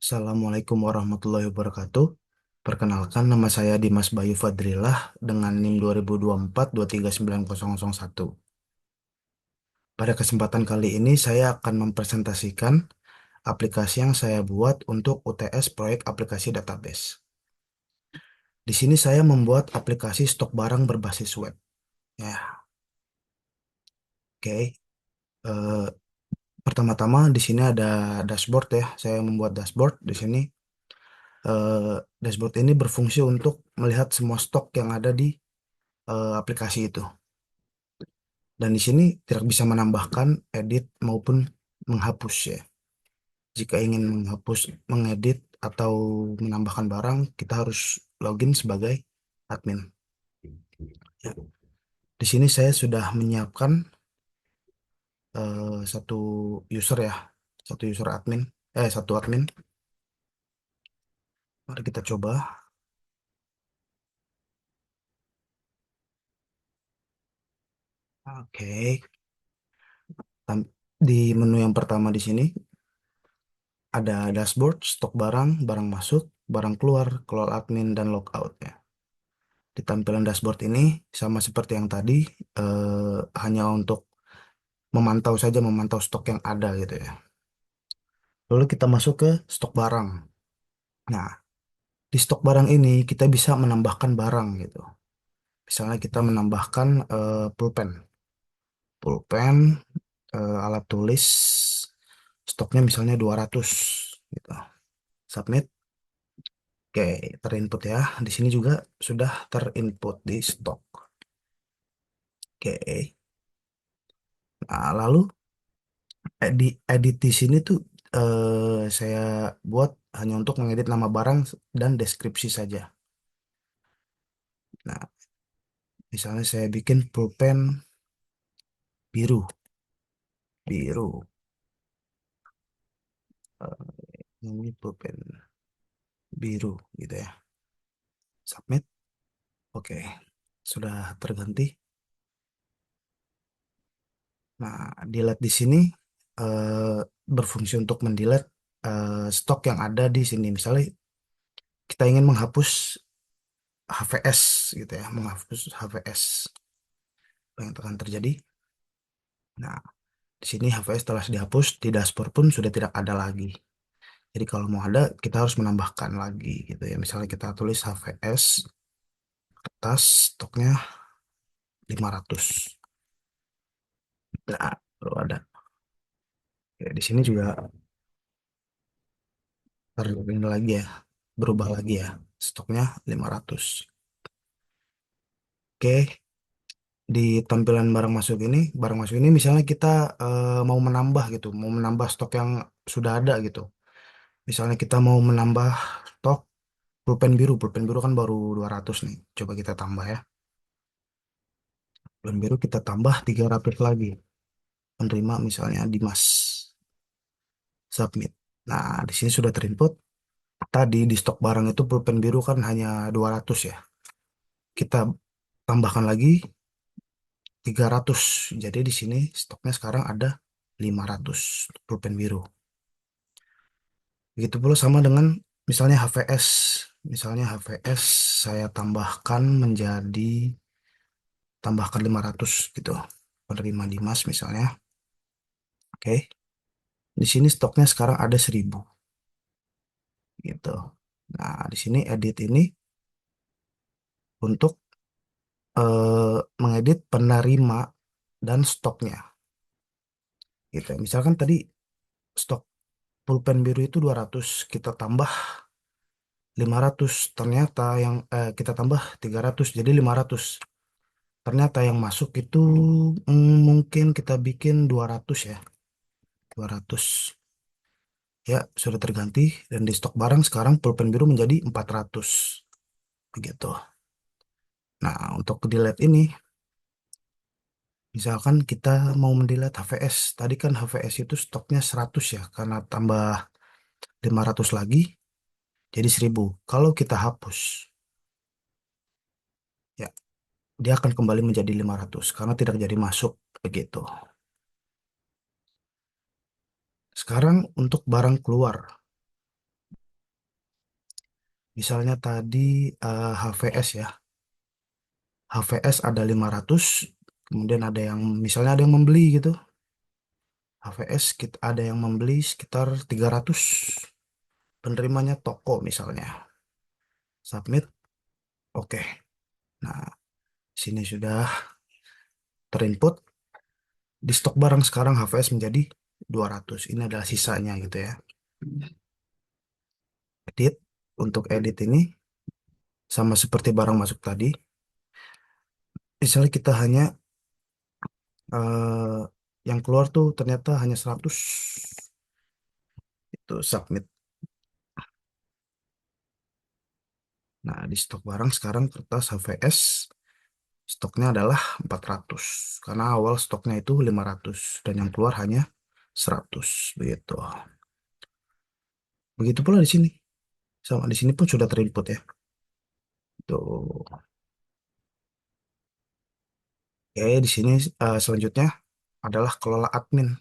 Assalamualaikum warahmatullahi wabarakatuh. Perkenalkan, nama saya Dimas Bayu Fadrillah dengan NIM 2024-239001. Pada kesempatan kali ini saya akan mempresentasikan aplikasi yang saya buat untuk UTS proyek aplikasi database. Di sini saya membuat aplikasi stok barang berbasis web. Ya, oke. Eh, Pertama-tama di sini ada dashboard ya. Saya membuat dashboard di sini. Dashboard ini berfungsi untuk melihat semua stok yang ada di aplikasi itu. Dan di sini tidak bisa menambahkan, edit maupun menghapus ya. Jika ingin menghapus, mengedit atau menambahkan barang, kita harus login sebagai admin. Ya. Di sini saya sudah menyiapkan satu user ya, satu user admin, satu admin. Mari kita coba. Oke. Di menu yang pertama di sini ada dashboard, stok barang, barang masuk, barang keluar, kelola admin, dan logout ya. Di tampilan dashboard ini sama seperti yang tadi, hanya untuk memantau saja, memantau stok yang ada gitu ya. Lalu kita masuk ke stok barang. Nah, di stok barang ini kita bisa menambahkan barang gitu. Misalnya kita menambahkan pulpen, pulpen, alat tulis, stoknya misalnya 200 gitu. Submit. Oke, terinput ya. Di sini juga sudah terinput di stok. Oke. Nah, lalu edit di sini tuh saya buat hanya untuk mengedit nama barang dan deskripsi saja. Nah, misalnya saya bikin pulpen biru, biru. Ini pulpen biru gitu ya. Submit. Oke, sudah terganti. Nah, delete di sini eh, berfungsi untuk mendelete stok yang ada di sini. Misalnya kita ingin menghapus HVS gitu ya, menghapus HVS. Apa yang akan terjadi? Nah, di sini HVS telah dihapus, di dashboard pun sudah tidak ada lagi. Jadi kalau mau ada, kita harus menambahkan lagi gitu ya. Misalnya kita tulis HVS, kertas, stoknya 500. Nah, baru ada. Ya, di sini juga ini lagi ya, berubah lagi ya. Stoknya 500. Oke, di tampilan barang masuk ini misalnya kita mau menambah gitu, mau menambah stok yang sudah ada gitu. Misalnya kita mau menambah stok pulpen biru kan baru 200 nih. Coba kita tambah ya. Pulpen biru kita tambah 300 lagi. Penerima misalnya Dimas. Submit. Nah, di sini sudah terinput. Tadi di stok barang itu pulpen biru kan hanya 200 ya. Kita tambahkan lagi 300. Jadi di sini stoknya sekarang ada 500 pulpen biru. Begitu pula sama dengan misalnya HVS. Misalnya HVS saya tambahkan 500 gitu. Penerima Dimas misalnya. Oke. Di sini stoknya sekarang ada 1000 gitu. Nah, di sini edit ini untuk mengedit penerima dan stoknya gitu. Misalkan tadi stok pulpen biru itu 200, kita tambah 500, ternyata yang kita tambah 300 jadi 500. Ternyata yang masuk itu mungkin kita bikin 200 ya. 200 ya sudah terganti dan di stok barang sekarang pulpen biru menjadi 400 begitu. Nah, untuk delete ini misalkan kita mau mendelete HVS. Tadi kan HVS itu stoknya 100 ya karena tambah 500 lagi jadi 1000. Kalau kita hapus ya dia akan kembali menjadi 500 karena tidak jadi masuk begitu. Sekarang untuk barang keluar. Misalnya tadi HVS ya. HVS ada 500, kemudian ada yang misalnya ada yang membeli gitu. HVS kita ada yang membeli sekitar 300. Penerimanya toko misalnya. Submit. Oke. Nah, sini sudah terinput. Di stok barang sekarang HVS menjadi 200. Ini adalah sisanya gitu ya. Edit. Untuk edit ini sama seperti barang masuk tadi. Misalnya kita hanya eh, yang keluar tuh ternyata hanya 100. Itu submit. Nah, di stok barang sekarang kertas HVS stoknya adalah 400. Karena awal stoknya itu 500 dan yang keluar hanya 100 begitu. Begitu pula di sini. Sama di sini pun sudah terinput ya. Tuh. Oke, di sini selanjutnya adalah kelola admin.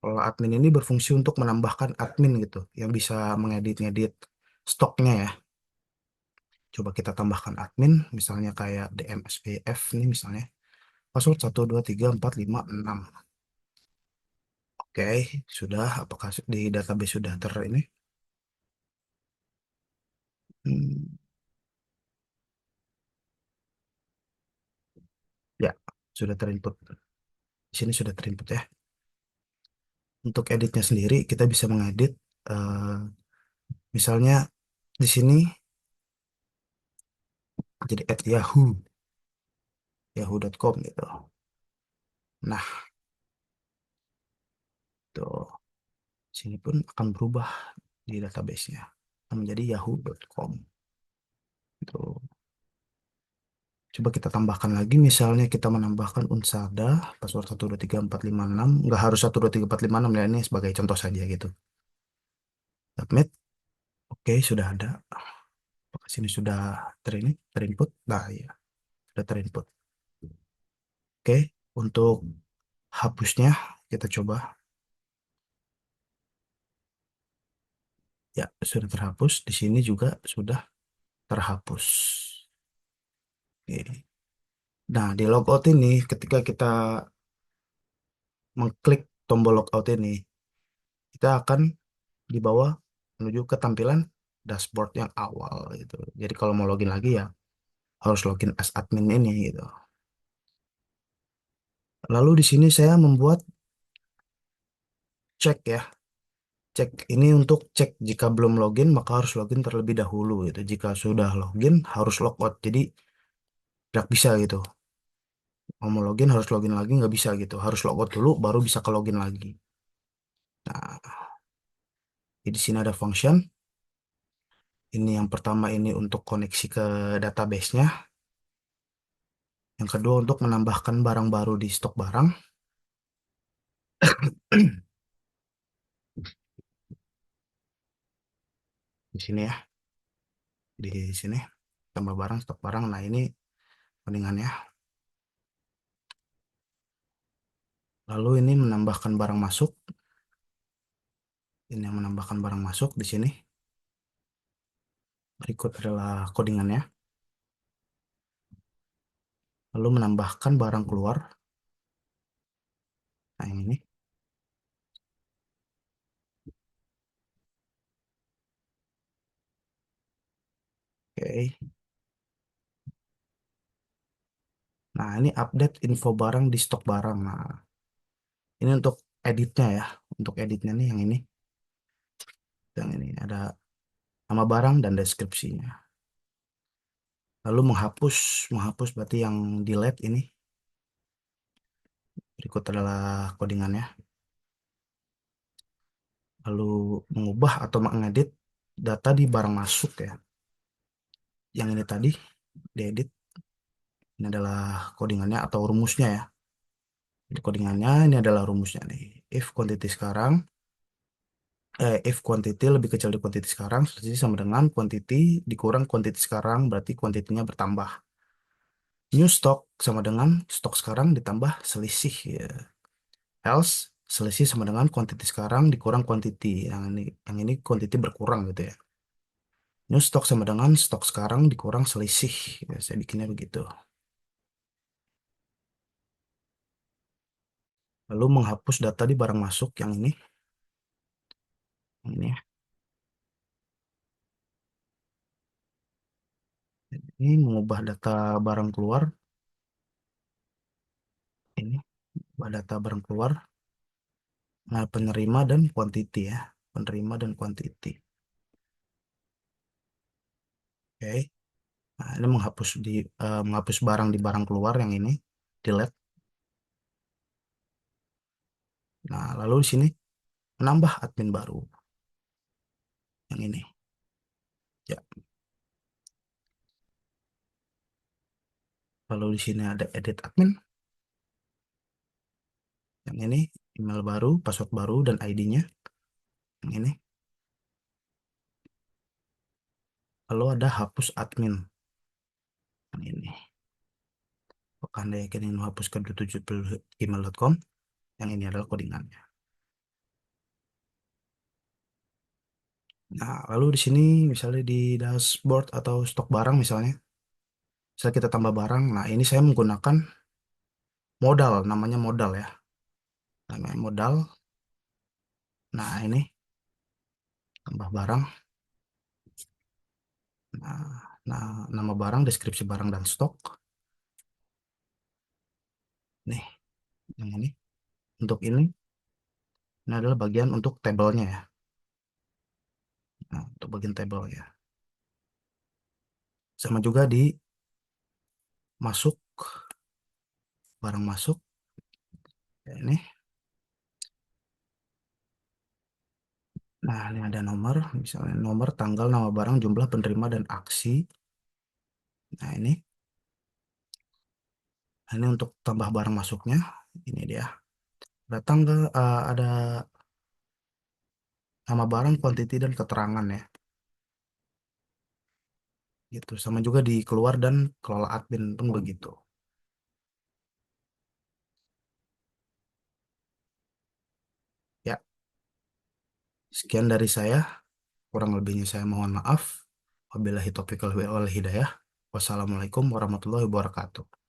Kelola admin ini berfungsi untuk menambahkan admin gitu yang bisa mengedit-ngedit stoknya ya. Coba kita tambahkan admin, misalnya kayak DMSPF nih misalnya. Password 1234566. Oke, sudah. Apakah di database sudah ter ini? Hmm, ya, sudah terinput. Di sini sudah terinput ya. Untuk editnya sendiri, kita bisa mengedit. eh, Misalnya di sini jadi at Yahoo, yahoo.com gitu. Nah, tuh, sini pun akan berubah di database-nya. Akan menjadi yahoo.com. Tuh. Coba kita tambahkan lagi, misalnya kita menambahkan unsada, password 1234566, nggak harus 1234566 ya, ini sebagai contoh saja gitu. Submit, oke sudah ada. Apakah sini sudah terinput? Nah ya, sudah terinput. Oke, untuk hapusnya kita coba. Ya, sudah terhapus. Di sini juga sudah terhapus. Oke. Nah, di logout ini, ketika kita mengklik tombol logout ini, kita akan dibawa menuju ke tampilan dashboard yang awal gitu. Jadi kalau mau login lagi ya harus login as admin ini gitu. Lalu di sini saya membuat cek ya. Cek ini untuk cek jika belum login maka harus login terlebih dahulu gitu. Jika sudah login harus logout. Jadi tidak bisa gitu. Mau login harus login lagi nggak bisa gitu. Harus logout dulu baru bisa ke login lagi. Nah, di sini ada function. Ini yang pertama ini untuk koneksi ke database-nya. Yang kedua untuk menambahkan barang baru di stok barang. Di sini ya, di sini tambah barang, stok barang. Nah, ini codingannya. Lalu ini menambahkan barang masuk. Ini yang menambahkan barang masuk di sini. Berikut adalah codingannya. Lalu menambahkan barang keluar. Nah, ini nih. Oke. Nah, ini update info barang di stok barang. Nah, ini untuk editnya ya. Untuk editnya nih yang ini. Yang ini ada nama barang dan deskripsinya. Lalu menghapus, menghapus berarti yang delete ini. Berikut adalah codingannya. Lalu mengubah atau mengedit data di barang masuk ya. Yang ini tadi diedit. Ini adalah codingannya atau rumusnya ya. Jadi codingannya ini adalah rumusnya nih. If quantity sekarang, if quantity lebih kecil dari quantity sekarang, selisih sama dengan quantity dikurang quantity sekarang, berarti kuantitinya bertambah. New stock sama dengan stok sekarang ditambah selisih ya. Else selisih sama dengan quantity sekarang dikurang quantity. Yang ini quantity berkurang gitu ya. New stock sama dengan stok sekarang dikurang selisih. Ya, saya bikinnya begitu. Lalu menghapus data di barang masuk yang ini. Yang ini ya. Ini mengubah data barang keluar. Ini ubah data barang keluar. Nah, penerima dan quantity ya. Penerima dan quantity. Oke. Nah, ini menghapus barang di barang keluar yang ini. Delete. Nah, lalu di sini menambah admin baru yang ini. Ya. Lalu di sini ada edit admin yang ini, email baru, password baru dan ID-nya yang ini. Lalu ada hapus admin yang ini. Apakah Anda yakin ingin menghapuskan 270gmail.com? Yang ini adalah codingannya. Nah, lalu di sini misalnya di dashboard atau stok barang misalnya, saya kita tambah barang. Nah, ini saya menggunakan modal, namanya modal ya. Namanya modal. Nah, ini tambah barang. Nah, nama barang, deskripsi barang dan stok. Nih, yang ini. Untuk ini adalah bagian untuk tabelnya ya. Nah, untuk bagian tabel ya. Sama juga di masuk, barang masuk. Ya, ini. Nah, ini ada nomor, misalnya nomor, tanggal, nama barang, jumlah penerima, dan aksi. Nah, ini untuk tambah barang masuknya. Ini dia. Ada tanggal, ada nama barang, quantity, dan keterangan ya. Gitu. Sama juga di keluar dan kelola admin pun begitu. Ya, sekian dari saya. Kurang lebihnya saya mohon maaf. Wabillahi taufiq wal hidayah. Wassalamualaikum warahmatullahi wabarakatuh.